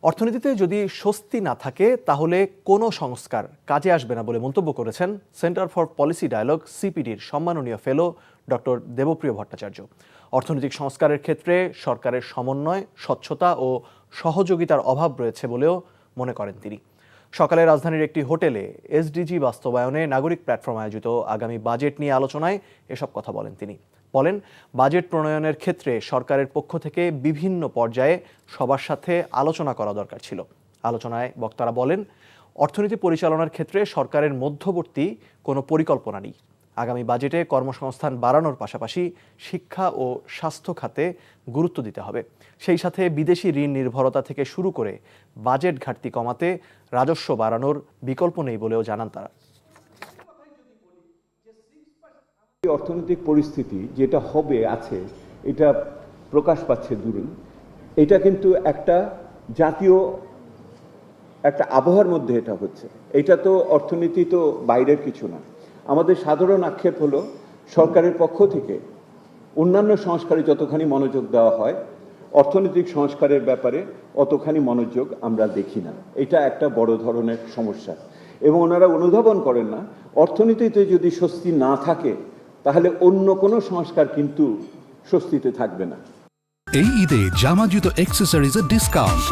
অর্থনীতিতে যদি স্বস্তি না থাকে তাহলে কোনো সংস্কার কাজে আসবে না বলে মন্তব্য করেছেন সেন্টার ফর পলিসি ডায়ালগ সিপিডির সম্মাননীয় ফেলো ডক্টর দেবপ্রিয় ভট্টাচার্য। অর্থনৈতিক সংস্কারের ক্ষেত্রে সরকারের সমন্বয়, স্বচ্ছতা ও সহযোগিতার অভাব রয়েছে বলেও মনে করেন তিনি। সকালে রাজধানীর একটি হোটেলে এসডিজি বাস্তবায়নে নাগরিক প্ল্যাটফর্ম আয়োজিত আগামী বাজেট নিয়ে আলোচনায় এসব কথা বলেন তিনি। বলেন, বাজেট প্রণয়নের ক্ষেত্রে সরকারের পক্ষ থেকে বিভিন্ন পর্যায়ে সবার সাথে আলোচনা করা দরকার ছিল। আলোচনায় বক্তারা বলেন, অর্থনীতি পরিচালনার ক্ষেত্রে সরকারের মধ্যবর্তী কোনো পরিকল্পনা নেই। আগামী বাজেটে কর্মসংস্থান বাড়ানোর পাশাপাশি শিক্ষা ও স্বাস্থ্য খাতে গুরুত্ব দিতে হবে। সেই সাথে বিদেশি ঋণ নির্ভরতা থেকে শুরু করে বাজেট ঘাটতি কমাতে রাজস্ব বাড়ানোর বিকল্প নেই বলেও জানান তারা। অর্থনৈতিক পরিস্থিতি যেটা হবে আছে এটা প্রকাশ পাচ্ছে দূরে, এটা কিন্তু একটা জাতীয় একটা আবহাওয়ার মধ্যে এটা হচ্ছে। এটা তো অর্থনীতি তো বাইরের কিছু না। আমাদের সাধারণ আক্ষেপ হলো সরকারের পক্ষ থেকে অন্যান্য সংস্কারে যতখানি মনোযোগ দেওয়া হয়, অর্থনৈতিক সংস্কারের ব্যাপারে অতখানি মনোযোগ আমরা দেখি না। এটা একটা বড় ধরনের সমস্যা এবং ওনারা অনুধাবন করেন না অর্থনীতিতে যদি স্বস্তি না থাকে তাহলে অন্য কোনো সংস্কার কিন্তু স্বস্তিতে থাকবে না। এই ঈদে জামা জুতো অ্যাক্সেসরিজের ডিসকাউন্ট।